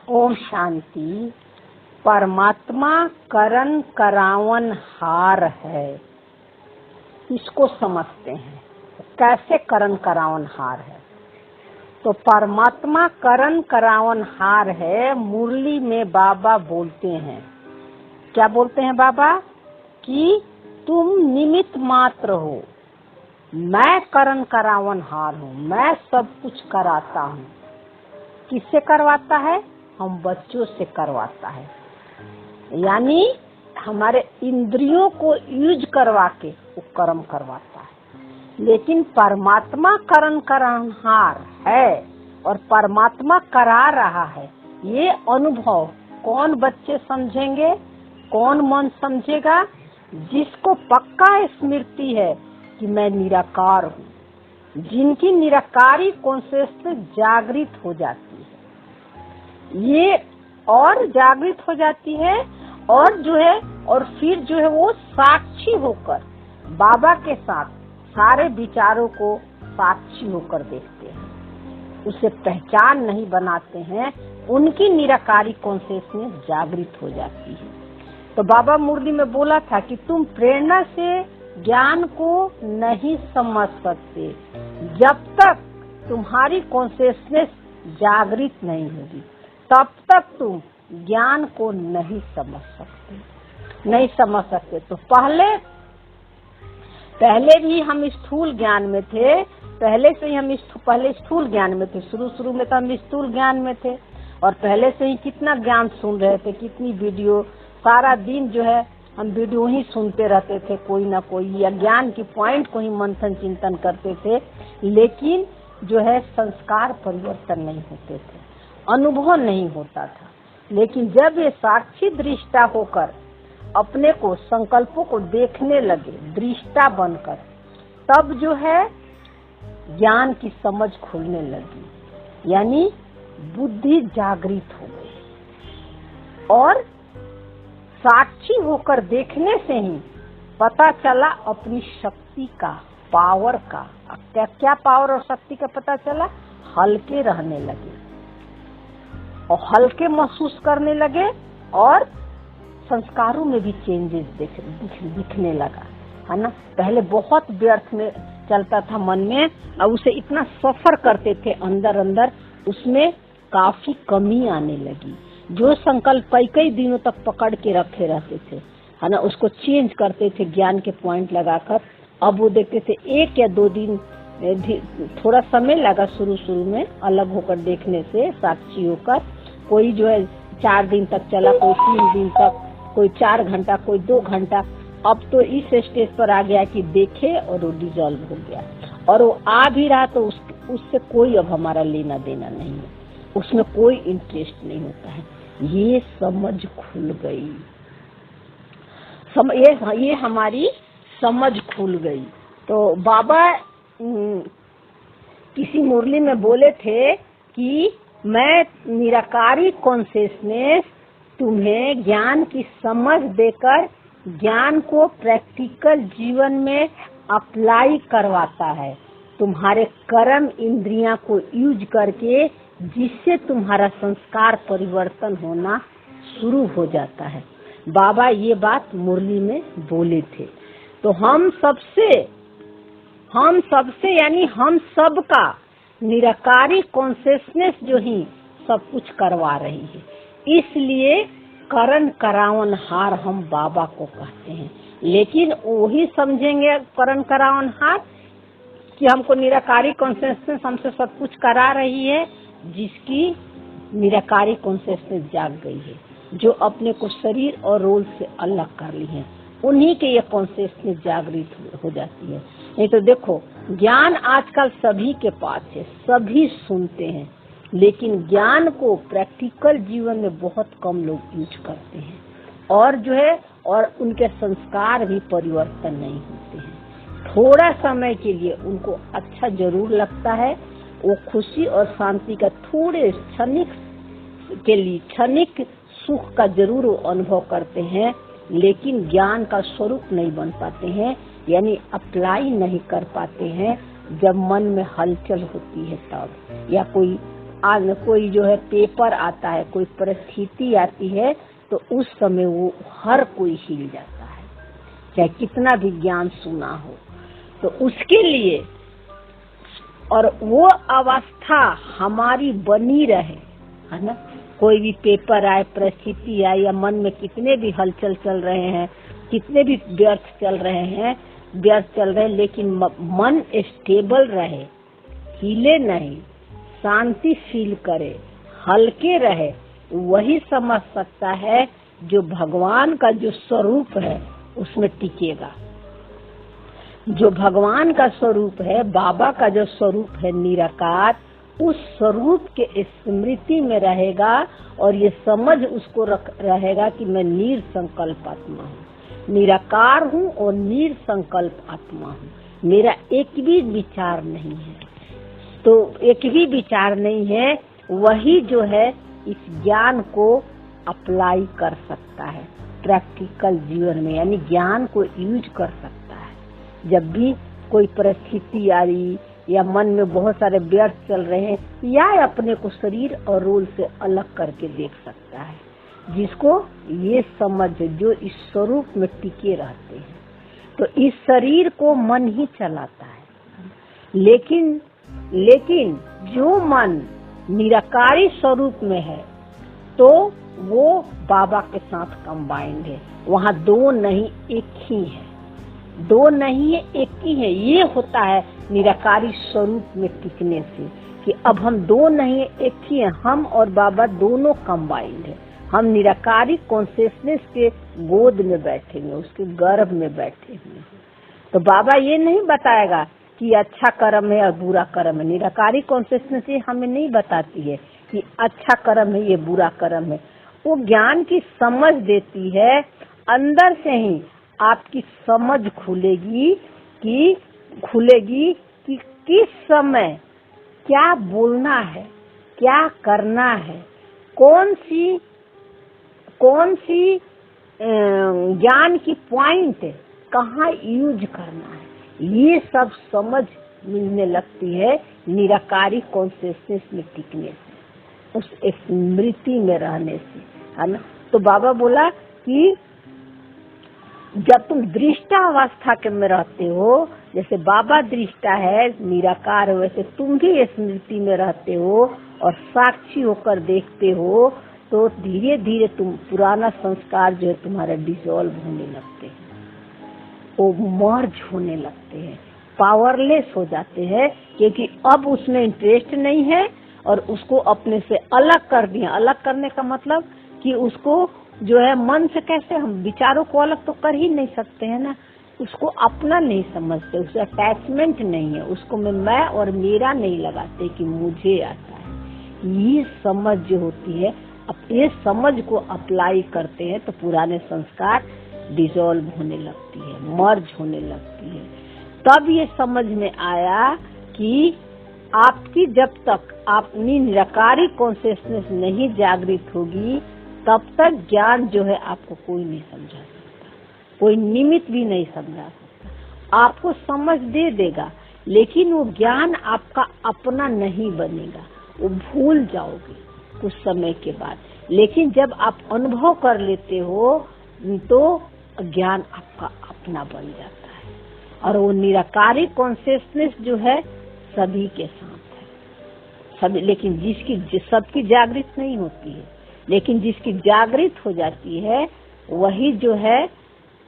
ओम शांति। परमात्मा करन करावन हार है, इसको समझते हैं। कैसे करन करावन हार है? तो परमात्मा करन करावन हार है। मुरली में बाबा बोलते हैं, क्या बोलते हैं बाबा? कि तुम निमित्त मात्र हो, मैं करन करावन हार हूँ, मैं सब कुछ कराता हूँ। किससे करवाता है? हम बच्चों से करवाता है, यानी हमारे इंद्रियों को यूज करवा के वो कर्म करवाता है। लेकिन परमात्मा करन करानहार है और परमात्मा करा रहा है। ये अनुभव कौन बच्चे समझेंगे, कौन मन समझेगा? जिसको पक्का स्मृति है कि मैं निराकार हूँ, जिनकी निराकारी कॉन्शियसनेस जागृत हो जाती है, ये और जागृत हो जाती है और जो है और फिर जो है वो साक्षी होकर बाबा के साथ सारे विचारों को साक्षी होकर देखते हैं, उसे पहचान नहीं बनाते हैं। उनकी निराकारी कॉन्शियसनेस जागृत हो जाती है। तो बाबा मुरली में बोला था कि तुम प्रेरणा से ज्ञान को नहीं समझ सकते जब तक तुम्हारी कॉन्शियसनेस जागृत नहीं होगी, तब तक तुम ज्ञान को नहीं समझ सकते। तो पहले भी हम स्थूल ज्ञान में थे, पहले से ही हम पहले स्थूल ज्ञान में थे। शुरू में तो हम स्थूल ज्ञान में थे और पहले से ही कितना ज्ञान सुन रहे थे, कितनी वीडियो, सारा दिन जो है हम वीडियो ही सुनते रहते थे, कोई ना कोई या ज्ञान की पॉइंट को ही मंथन चिंतन करते थे। लेकिन जो है संस्कार परिवर्तन नहीं होते थे, अनुभव नहीं होता था। लेकिन जब ये साक्षी दृष्टा होकर अपने को संकल्पों को देखने लगे, दृष्टा बनकर, तब जो है ज्ञान की समझ खुलने लगी, यानी बुद्धि जागृत हो गई। और साक्षी होकर देखने से ही पता चला अपनी शक्ति का, पावर का। क्या पावर और शक्ति का पता चला? हल्के रहने लगे और हल्के महसूस करने लगे और संस्कारों में भी चेंजेस दिखने लगा, है ना। पहले बहुत व्यर्थ में चलता था मन में और उसे इतना सफर करते थे अंदर, उसमें काफी कमी आने लगी। जो संकल्प कई दिनों तक पकड़ के रखे रहते थे, है ना, उसको चेंज करते थे ज्ञान के पॉइंट लगाकर। अब वो देखते थे 1 या 2 दिन, थोड़ा समय लगा शुरू में अलग होकर देखने से, साक्षी होकर। कोई जो है 4 दिन तक चला, कोई 3 दिन तक, कोई 4 घंटा, कोई 2 घंटा। अब तो इस स्टेज पर आ गया कि देखे और वो डिजॉल्व हो गया, और वो आ भी रहा तो उससे कोई अब हमारा लेना देना नहीं है, उसमें कोई इंटरेस्ट नहीं होता है। ये समझ खुल गई, ये हमारी समझ खुल गई। तो बाबा किसी मुरली में बोले थे कि मैं निराकारी कॉन्शियसनेस तुम्हें ज्ञान की समझ देकर ज्ञान को प्रैक्टिकल जीवन में अप्लाई करवाता है, तुम्हारे कर्म इंद्रियां को यूज करके, जिससे तुम्हारा संस्कार परिवर्तन होना शुरू हो जाता है। बाबा ये बात मुरली में बोले थे। तो हम सबसे यानी हम सबका निराकारी कॉन्शियसनेस जो ही सब कुछ करवा रही है। इसलिए करन करावन हार हम बाबा को कहते हैं। लेकिन वही समझेंगे करन करावन हार कि हमको निराकारी कॉन्शियसनेस हमसे सब कुछ करा रही है, जिसकी निराकारी कॉन्शियसनेस जाग गई है, जो अपने को शरीर और रोल से अलग कर ली है, उन्हीं के ये कॉन्शियसनेस जागृत हो जाती है। नहीं तो देखो, ज्ञान आजकल सभी के पास है, सभी सुनते हैं, लेकिन ज्ञान को प्रैक्टिकल जीवन में बहुत कम लोग यूज करते हैं, और जो है और उनके संस्कार भी परिवर्तन नहीं होते हैं। थोड़ा समय के लिए उनको अच्छा जरूर लगता है, वो खुशी और शांति का थोड़े क्षणिक सुख का जरूर अनुभव करते हैं, लेकिन ज्ञान का स्वरूप नहीं बन पाते हैं, यानी अप्लाई नहीं कर पाते हैं। जब मन में हलचल होती है तब, या कोई कोई जो है पेपर आता है, कोई परिस्थिति आती है, तो उस समय वो हर कोई हिल जाता है, चाहे कितना भी ज्ञान सुना हो। तो उसके लिए और वो अवस्था हमारी बनी रहे, है ना। कोई भी पेपर आए, परिस्थिति आए, या मन में कितने भी हलचल चल रहे हैं, कितने भी व्यर्थ चल रहे हैं, लेकिन मन स्टेबल रहे, हिले नहीं, शांति फील करे, हल्के रहे, वही समझ सकता है जो भगवान का जो स्वरूप है उसमें टिकेगा। जो भगवान का स्वरूप है, बाबा का जो स्वरूप है निराकार, उस स्वरूप के स्मृति में रहेगा और ये समझ उसको रहेगा कि मैं निरसंकल्प आत्मा हूँ, निराकार हूँ और निरसंकल्प आत्मा हूँ। मेरा एक भी विचार नहीं है। तो एक भी विचार नहीं है, वही जो है इस ज्ञान को अप्लाई कर सकता है प्रैक्टिकल जीवन में, यानी ज्ञान को यूज कर सकता है। जब भी कोई परिस्थिति आ रही या मन में बहुत सारे व्यर्थ चल रहे हैं, या अपने को शरीर और रोल से अलग करके देख सकता है, जिसको ये समझ जो इस स्वरूप में टिके रहते हैं। तो इस शरीर को मन ही चलाता है, लेकिन जो मन निराकारी स्वरूप में है तो वो बाबा के साथ कंबाइंड है। वहाँ दो नहीं एक ही है, दो नहीं है एक ही है। ये होता है निराकारी स्वरूप में टिकने से कि अब हम दो नहीं है एक ही है, हम और बाबा दोनों कंबाइंड है। हम निराकारी कॉन्शियसनेस के गोद में बैठे हुए, उसके गर्भ में बैठे हुए। तो बाबा ये नहीं बताएगा कि अच्छा कर्म है और बुरा कर्म है। निराकारी कॉन्शियसनेस ये हमें नहीं बताती है कि अच्छा कर्म है ये बुरा कर्म है। वो ज्ञान की समझ देती है, अंदर से ही आपकी समझ खुलेगी कि किस समय क्या बोलना है, क्या करना है, कौन सी ज्ञान की पॉइंट कहाँ यूज करना है। ये सब समझ मिलने लगती है निराकारी कॉन्शियसनेस में टिकने से, उस स्मृति में रहने से, है ना। तो बाबा बोला कि जब तुम दृष्टावस्था के में रहते हो, जैसे बाबा दृष्टा है निराकार, वैसे तुम भी स्मृति में रहते हो और साक्षी होकर देखते हो, तो धीरे धीरे तुम पुराना संस्कार जो है तुम्हारा डिसॉल्व होने लगते हैं, वो मर्ज होने लगते हैं, पावरलेस हो जाते हैं, क्योंकि अब उसमें इंटरेस्ट नहीं है और उसको अपने से अलग कर दिया। अलग करने का मतलब कि उसको जो है मन से कैसे, हम विचारों को अलग तो कर ही नहीं सकते हैं ना, उसको अपना नहीं समझते, उसे अटैचमेंट नहीं है, उसको मैं और मेरा नहीं लगाते कि मुझे आता है। ये समझ जो होती है, अब ये समझ को अप्लाई करते हैं तो पुराने संस्कार डिसॉल्व होने लगती है, मर्ज होने लगती है। तब ये समझ में आया कि आपकी जब तक अपनी निराकारी कॉन्शियसनेस नहीं जागृत होगी, तब तक ज्ञान जो है आपको कोई नहीं समझा सकता, कोई निमित्त भी नहीं समझा सकता। आपको समझ दे देगा, लेकिन वो ज्ञान आपका अपना नहीं बनेगा, वो भूल जाओगे कुछ समय के बाद। लेकिन जब आप अनुभव कर लेते हो तो ज्ञान आपका अपना बन जाता है। और वो निराकारी कॉन्शियसनेस जो है सभी के साथ है, सभी, लेकिन सबकी जागृत नहीं होती है, लेकिन जिसकी जागृत हो जाती है वही जो है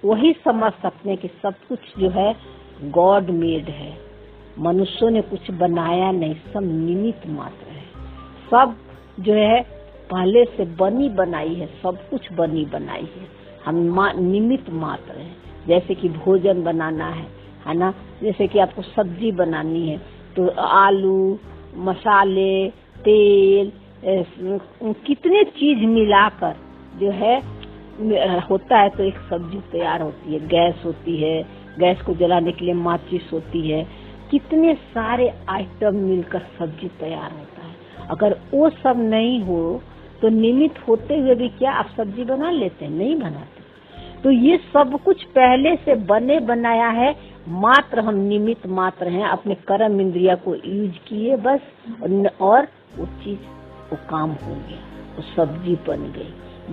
वही समझ सकते हैं कि सब कुछ जो है गॉड मेड है, मनुष्यों ने कुछ बनाया नहीं, सब निमित्त मात्र है। सब जो है पहले से बनी बनाई है, सब कुछ बनी बनाई है, हम निमित्त मात्र है। जैसे कि भोजन बनाना है ना, जैसे कि आपको सब्जी बनानी है तो आलू, मसाले, तेल, कितने चीज मिलाकर जो है होता है तो एक सब्जी तैयार होती है। गैस होती है, गैस को जलाने के लिए माचिस होती है, कितने सारे आइटम मिलकर सब्जी तैयार होता है। अगर वो सब नहीं हो तो निमित्त होते हुए भी क्या आप सब्जी बना लेते हैं? नहीं बनाते। तो ये सब कुछ पहले से बने बनाया है, मात्र हम निमित्त मात्र हैं, अपने कर्म इंद्रिया को यूज किए बस, और वो चीज, वो काम हो गया, वो सब्जी बन गई।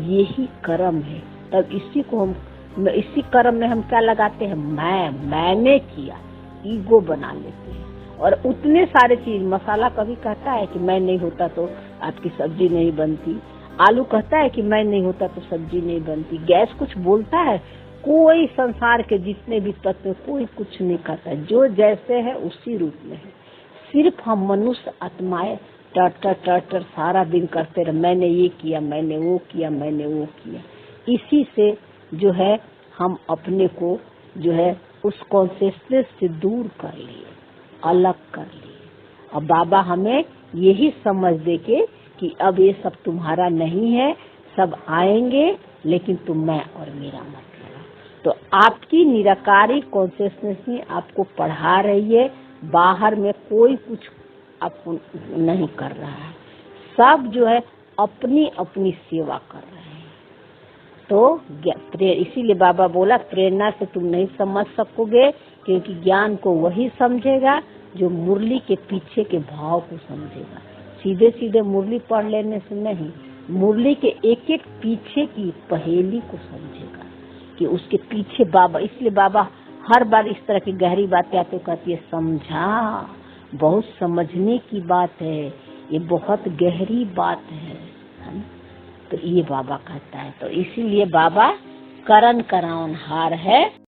यही कर्म है। तब इसी कर्म में हम क्या लगाते हैं, मैंने किया, ईगो बना लेते हैं। और उतने सारे चीज, मसाला कभी कहता है कि मैं नहीं होता तो आपकी सब्जी नहीं बनती, आलू कहता है कि मैं नहीं होता तो सब्जी नहीं बनती, गैस कुछ बोलता है, कोई संसार के जितने भी तत्व कोई कुछ नहीं कहता, जो जैसे है उसी रूप में है। सिर्फ हम मनुष्य आत्माएं टर सारा दिन करते रहे, मैंने ये किया, मैंने वो किया, मैंने वो किया। इसी से जो है हम अपने को जो है उस कॉन्शियसनेस से दूर कर लिए, अलग कर लिए। अब बाबा हमें यही समझ दे के कि अब ये सब तुम्हारा नहीं है, सब आएंगे, लेकिन तुम मैं और मेरा मत लगा। तो आपकी निराकारी कॉन्शियसनेस ही आपको पढ़ा रही है, बाहर में कोई कुछ आपको नहीं कर रहा है। सब जो है अपनी अपनी सेवा कर रहे हैं। तो इसीलिए बाबा बोला, प्रेरणा से तुम नहीं समझ सकोगे, क्योंकि ज्ञान को वही समझेगा जो मुरली के पीछे के भाव को समझेगा। सीधे सीधे मुरली पढ़ लेने से नहीं, मुरली के एक एक पीछे की पहेली को समझेगा कि उसके पीछे बाबा। इसलिए बाबा हर बार इस तरह की गहरी बातें आते कहती है, समझा, बहुत समझने की बात है, ये बहुत गहरी बात है ना? तो ये बाबा कहता है। तो इसीलिए बाबा करण करावनहार है।